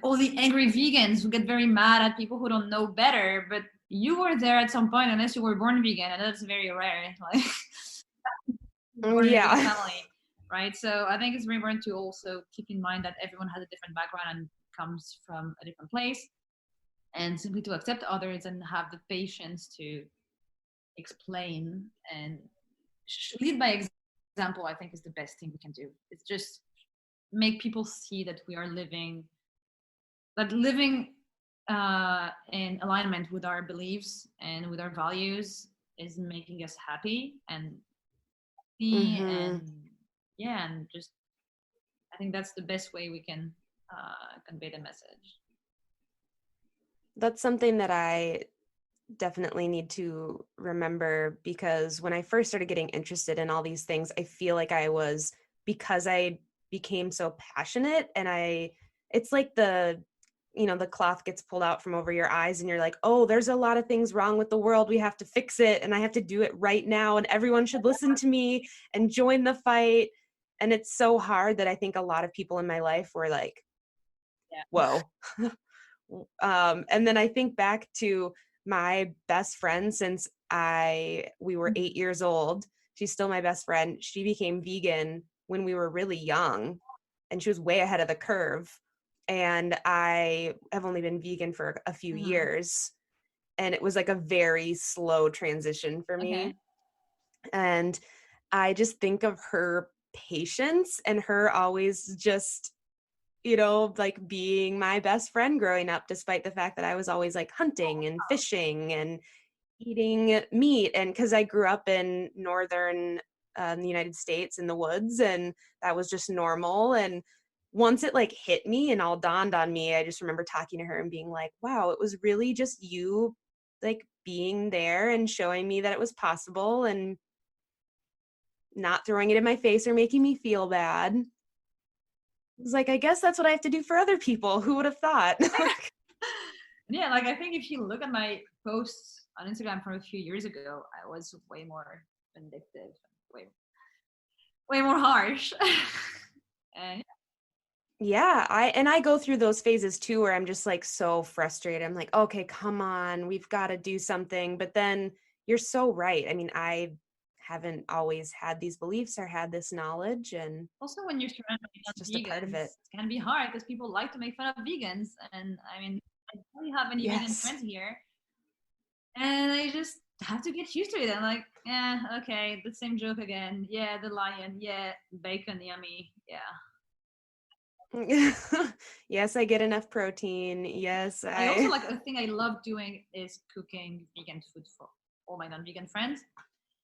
Speaker 2: all the angry vegans who get very mad at people who don't know better, but you were there at some point, unless you were born vegan, and that's very rare. Like, born in a vegan family, right? So I think it's very important to also keep in mind that everyone has a different background and comes from a different place, and simply to accept others and have the patience to explain and lead by example, I think is the best thing we can do. It's just make people see that we are living in alignment with our beliefs and with our values is making us happy and and just I think that's the best way we can convey the message.
Speaker 1: That's something that I definitely need to remember, because when I first started getting interested in all these things, I feel like because I became so passionate, and it's like the cloth gets pulled out from over your eyes and you're like, oh, there's a lot of things wrong with the world. We have to fix it. And I have to do it right now. And everyone should listen to me and join the fight. And it's so hard that I think a lot of people in my life were like, whoa. And then I think back to my best friend since we were 8 years old. She's still my best friend. She became vegan when we were really young, and she was way ahead of the curve. And I have only been vegan for a few years, and it was like a very slow transition for me. And I just think of her patience and her always just, like being my best friend growing up, despite the fact that I was always like hunting and fishing and eating meat. And because I grew up in northern the United States in the woods, and that was just normal. And once it like hit me and all dawned on me, I just remember talking to her and being like, wow, it was really just you like being there and showing me that it was possible and not throwing it in my face or making me feel bad. was like, I guess that's what I have to do for other people. Who would have thought?
Speaker 2: Yeah, like I think if you look at my posts on Instagram from a few years ago, I was way more vindictive, way more harsh. And
Speaker 1: Yeah, I go through those phases too where I'm just like so frustrated. I'm like, okay, come on, we've got to do something. But then you're so right. I mean, I haven't always had these beliefs or had this knowledge, and
Speaker 2: also, when you're surrounded by
Speaker 1: it's just a part of
Speaker 2: vegans,
Speaker 1: it.
Speaker 2: it's gonna be hard because people like to make fun of vegans. And I mean, I don't really have any vegan
Speaker 1: Yes.
Speaker 2: friends here, and I just have to get used to it. I'm like, yeah, okay, the same joke again. Yeah, the lion. Yeah, bacon, yummy. Yeah.
Speaker 1: Yes, I get enough protein. Yes,
Speaker 2: I also
Speaker 1: I
Speaker 2: like a thing I love doing is cooking vegan food for all my non-vegan friends,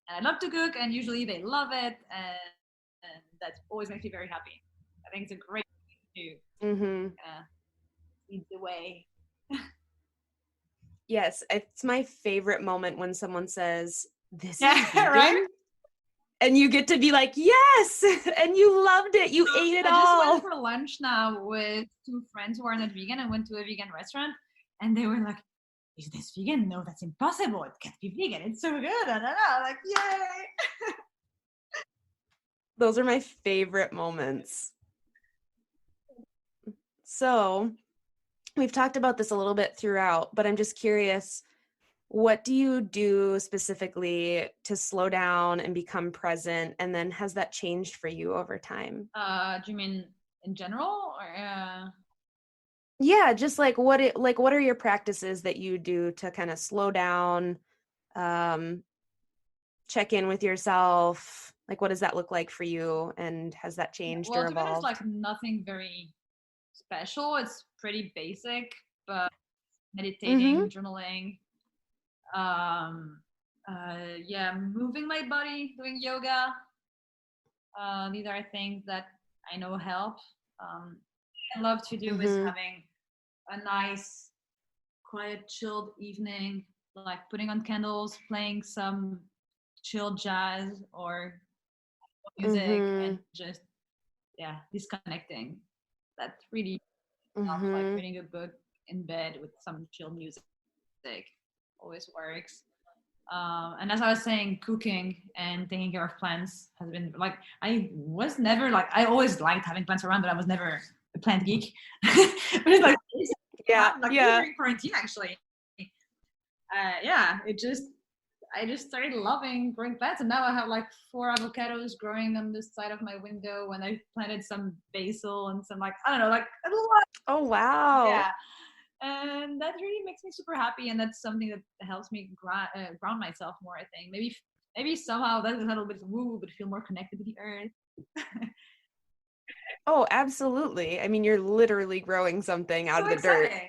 Speaker 2: and I love to cook, and usually they love it, and that always makes me very happy. I think it's a great thing
Speaker 1: mm-hmm.
Speaker 2: to lead the way.
Speaker 1: Yes, it's my favorite moment when someone says, "This is
Speaker 2: Yeah, right.
Speaker 1: vegan." And you get to be like, "Yes!" And you loved it. You ate it
Speaker 2: I just went
Speaker 1: all.
Speaker 2: for lunch now with two friends who are not vegan. I went to a vegan restaurant, and they were like, "Is this vegan? No, that's impossible. It can't be vegan. It's so good." And I'm like, "Yay!"
Speaker 1: Those are my favorite moments. So, we've talked about this a little bit throughout, but I'm just curious, what do you do specifically to slow down and become present? And then has that changed for you over time?
Speaker 2: Do you mean in general, or
Speaker 1: Yeah, just like what are your practices that you do to kind of slow down, um, check in with yourself? Like what does that look like for you? And has that changed or
Speaker 2: well, to be honest,
Speaker 1: evolved?
Speaker 2: like nothing very special. It's pretty basic, but
Speaker 1: Mm-hmm.
Speaker 2: meditating, journaling, um, yeah, moving my body, doing yoga. These are things that I know help. Um, I love to do is
Speaker 1: Mm-hmm.
Speaker 2: having a nice, quiet, chilled evening, like putting on candles, playing some chill jazz or music,
Speaker 1: Mm-hmm.
Speaker 2: and just yeah, disconnecting. That really helps. Like
Speaker 1: Mm-hmm.
Speaker 2: reading a book in bed with some chill music always works. And as I was saying, cooking and taking care of plants has been like I was never like I always liked having plants around, but I was never a plant geek. But it's
Speaker 1: Yeah,
Speaker 2: like
Speaker 1: yeah.
Speaker 2: during quarantine actually. Yeah, I just started loving growing plants, and now I have like 4 avocados growing on the side of my window, and I planted some basil and some like I don't know like a lot.
Speaker 1: Oh, wow.
Speaker 2: Yeah, and that really makes me super happy, and that's something that helps me ground myself more. I think maybe somehow that's a little bit woo, but feel more connected to the earth.
Speaker 1: Oh, absolutely. I mean, you're literally growing something out
Speaker 2: So
Speaker 1: of the dirt.
Speaker 2: exciting.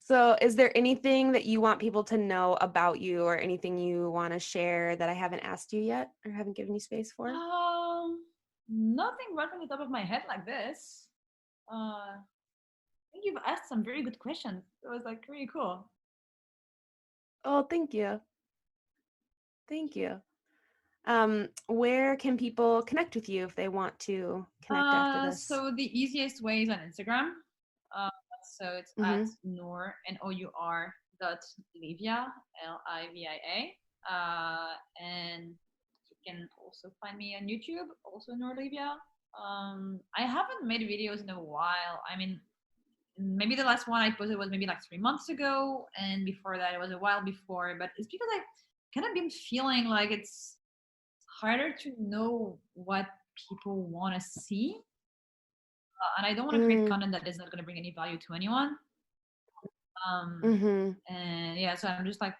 Speaker 1: So, is there anything that you want people to know about you or anything you want to share that I haven't asked you yet or haven't given you space for?
Speaker 2: Nothing right from the top of my head like this. I think you've asked some very good questions. It was like really cool.
Speaker 1: Oh, thank you. Thank you. Where can people connect with you if they want to connect after this?
Speaker 2: So the easiest way is on Instagram. Uh, so it's at
Speaker 1: Mm-hmm.
Speaker 2: Nour Nour dot Livia Livia. And you can also find me on YouTube, also Nour Livia. I haven't made videos in a while. I mean, maybe the last one I posted was maybe like 3 months ago, and before that it was a while before. But it's because I kind of been feeling like it's harder to know what people want to see, and I don't want to create
Speaker 1: Mm,
Speaker 2: content that is not going to bring any value to anyone.
Speaker 1: mm-hmm.
Speaker 2: And yeah, so I'm just like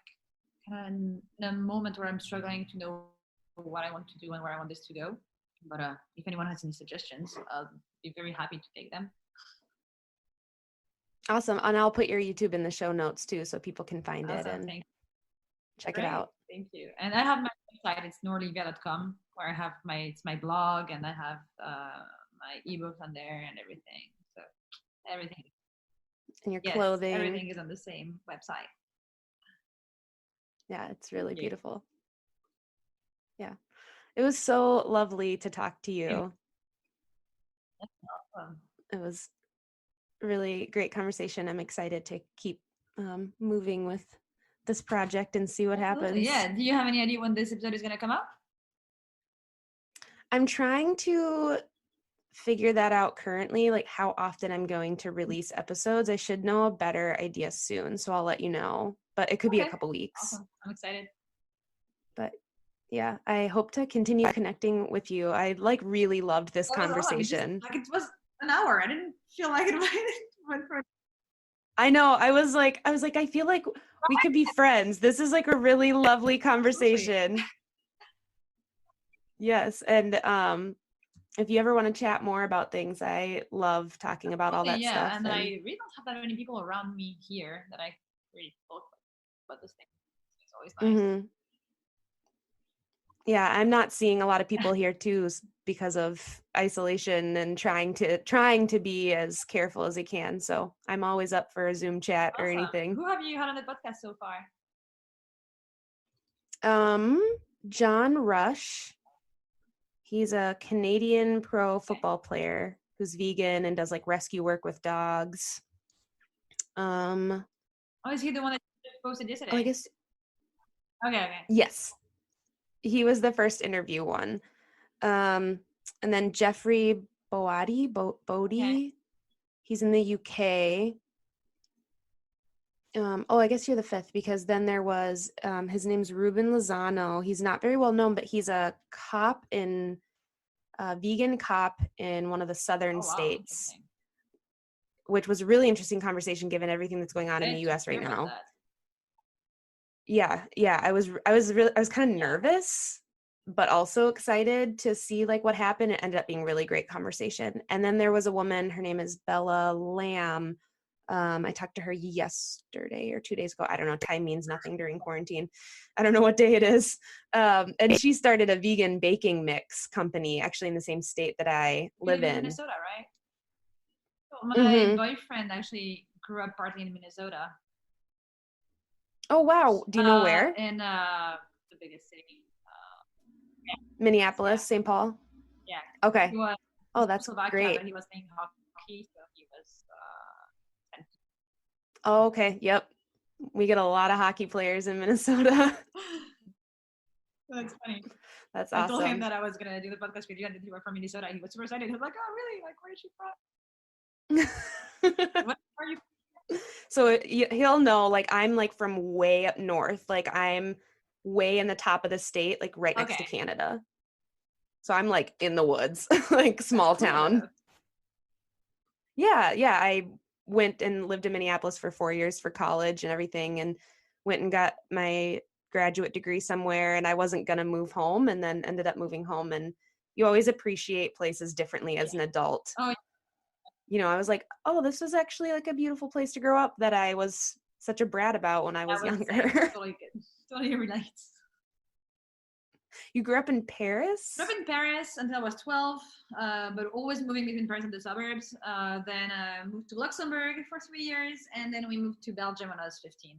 Speaker 2: kind of in a moment where I'm struggling to know what I want to do and where I want this to go. But if anyone has any suggestions, I'll be very happy to take them.
Speaker 1: Awesome. And I'll put your YouTube in the show notes too so people can find it
Speaker 2: Awesome,
Speaker 1: and
Speaker 2: thank you.
Speaker 1: check it
Speaker 2: Great,
Speaker 1: out.
Speaker 2: thank you. And I have my website. It's nourlivia.com, where I have my blog, and I have my ebooks on there and everything. So everything,
Speaker 1: And your
Speaker 2: yes,
Speaker 1: clothing.
Speaker 2: everything is on the same website.
Speaker 1: Yeah, it's
Speaker 2: Thank
Speaker 1: really
Speaker 2: you.
Speaker 1: beautiful. Yeah. It was so lovely to talk to you.
Speaker 2: Awesome.
Speaker 1: It was a really great conversation. I'm excited to keep moving with this project and see what
Speaker 2: Absolutely.
Speaker 1: happens.
Speaker 2: Yeah. Do you have any idea when this episode is gonna come out?
Speaker 1: I'm trying to figure that out currently, like how often I'm going to release episodes. I should know a better idea soon, so I'll let you know. But it could be a
Speaker 2: Okay.
Speaker 1: couple weeks.
Speaker 2: Awesome. I'm excited.
Speaker 1: But yeah, I hope to continue connecting with you. I like really loved this
Speaker 2: That was awesome.
Speaker 1: conversation.
Speaker 2: It was an hour. I didn't feel like it went for.
Speaker 1: I know. I feel like we could be friends. This is like a really lovely conversation. Yes. And if you ever want to chat more about things, I love talking about all that
Speaker 2: Yeah,
Speaker 1: stuff.
Speaker 2: and I really don't have that many people around me here that I really talk about this thing. It's always nice.
Speaker 1: Mm-hmm. Yeah, I'm not seeing a lot of people here too because of isolation and trying to be as careful as I can. So I'm always up for a Zoom chat or
Speaker 2: Awesome.
Speaker 1: anything.
Speaker 2: Who have you had on the podcast so far?
Speaker 1: John Rush. He's a Canadian pro football player who's vegan and does like rescue work with dogs.
Speaker 2: Oh, is he the one that you just posted yesterday?
Speaker 1: I guess
Speaker 2: Okay.
Speaker 1: yes. He was the first interview one. And then Jeffrey Bodie,
Speaker 2: Okay.
Speaker 1: he's in the UK. I guess you're the fifth because then there was his name's Ruben Lozano. He's not very well known, but he's a vegan cop in one of the southern
Speaker 2: Oh wow,
Speaker 1: states,
Speaker 2: interesting.
Speaker 1: which was a really interesting conversation given everything that's going on in the US right now. Yeah, I was kind of nervous, but also excited to see like what happened. It ended up being a really great conversation. And then there was a woman, her name is Bella Lamb. I talked to her yesterday or 2 days ago. I don't know. Time means nothing during quarantine. I don't know what day it is. And she started a vegan baking mix company, actually in the same state that I live
Speaker 2: You live in
Speaker 1: in.
Speaker 2: Minnesota, right? So my
Speaker 1: Mm-hmm.
Speaker 2: boyfriend actually grew up partly in Minnesota.
Speaker 1: Oh wow! Do you know where?
Speaker 2: In the biggest city.
Speaker 1: Minneapolis,
Speaker 2: Yeah.
Speaker 1: St. Paul.
Speaker 2: Yeah.
Speaker 1: Okay.
Speaker 2: He was
Speaker 1: Oh, that's
Speaker 2: Slovakia,
Speaker 1: great.
Speaker 2: but he was playing hockey, so he was.
Speaker 1: Oh, okay. Yep. We get a lot of hockey players in Minnesota.
Speaker 2: That's funny.
Speaker 1: That's
Speaker 2: I told him
Speaker 1: awesome.
Speaker 2: that I was gonna do the podcast with you, and that you were from Minnesota. He was super excited. He was like, "Oh, really? Like, where is she from? What are you?"
Speaker 1: So he'll know, like, I'm like from way up north. Like I'm way in the top of the state, like right next to
Speaker 2: Okay.
Speaker 1: Canada. So I'm like in the woods, like small
Speaker 2: Cool,
Speaker 1: town.
Speaker 2: though.
Speaker 1: Yeah. I went and lived in Minneapolis for 4 years for college and everything, and went and got my graduate degree somewhere, and I wasn't going to move home, and then ended up moving home. And you always appreciate places differently as an adult.
Speaker 2: Oh,
Speaker 1: I was like, oh, this was actually like a beautiful place to grow up that I was such a brat about when I was
Speaker 2: that was the
Speaker 1: younger.
Speaker 2: same. Totally good. Totally relates.
Speaker 1: You grew up in Paris?
Speaker 2: Grew up in Paris until I was 12, but always moving between Paris and the suburbs. Then moved to Luxembourg for 3 years, and then we moved to Belgium when I was 15.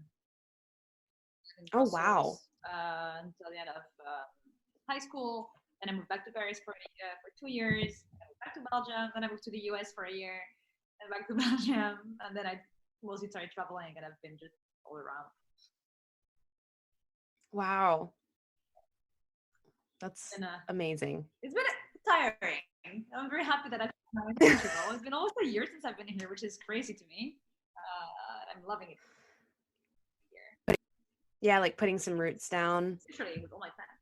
Speaker 1: Oh, wow.
Speaker 2: Until the end of high school. Then I moved back to Paris for 2 years. I moved back to Belgium. Then I moved to the US for a year. And back to Belgium. And then I mostly started traveling, and I've been just all around.
Speaker 1: Wow. That's amazing.
Speaker 2: It's been tiring. I'm very happy that I've been in Portugal. It's been almost a year since I've been here, which is crazy to me. I'm loving it here.
Speaker 1: Yeah, like putting some roots down.
Speaker 2: Literally with all my
Speaker 1: plants.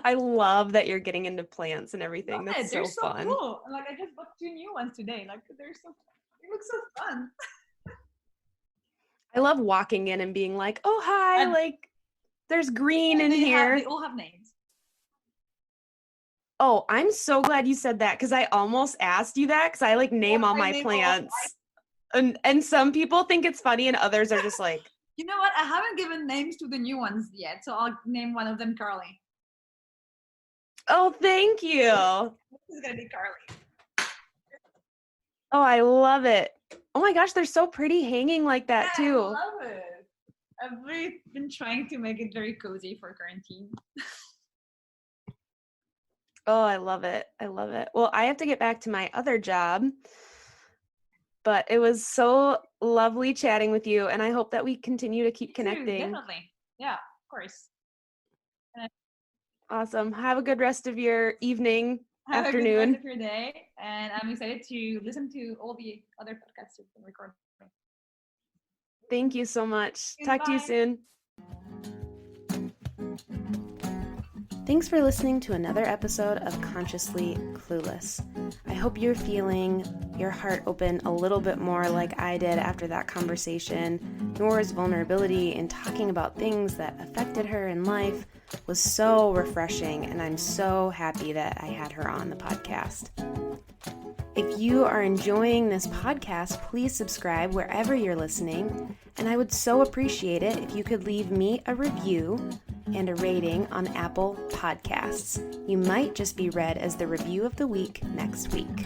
Speaker 1: I love that you're getting into plants and everything. That's
Speaker 2: they're
Speaker 1: so
Speaker 2: so
Speaker 1: fun.
Speaker 2: cool. Like I just bought 2 new ones today. Like they look so fun.
Speaker 1: I love walking in and being like, oh, hi, like there's green in here.
Speaker 2: They all have names.
Speaker 1: Oh, I'm so glad you said that because I almost asked you that because I like name all my plants. And some people think it's funny and others are just like,
Speaker 2: you know what? I haven't given names to the new ones yet, so I'll name one of them Carly.
Speaker 1: Oh, thank you.
Speaker 2: This is gonna be Carly.
Speaker 1: Oh, I love it. Oh my gosh, they're so pretty hanging like that too.
Speaker 2: I love it. I've really been trying to make it very cozy for quarantine.
Speaker 1: Oh, I love it. I love it. Well, I have to get back to my other job, but it was so lovely chatting with you, and I hope that we continue to keep connecting.
Speaker 2: Definitely. Yeah, of course.
Speaker 1: Awesome. Have a good rest of your evening,
Speaker 2: Have
Speaker 1: afternoon.
Speaker 2: a good rest of your day, and I'm excited to listen to all the other podcasts you've been recording.
Speaker 1: Thank you so much.
Speaker 2: Goodbye.
Speaker 1: Talk to you soon. Thanks for listening to another episode of Consciously Clueless. I hope you're feeling your heart open a little bit more like I did after that conversation. Nour's vulnerability in talking about things that affected her in life was so refreshing, and I'm so happy that I had her on the podcast. If you are enjoying this podcast, please subscribe wherever you're listening, and I would so appreciate it if you could leave me a review and a rating on Apple Podcasts. You might just be read as the review of the week next week.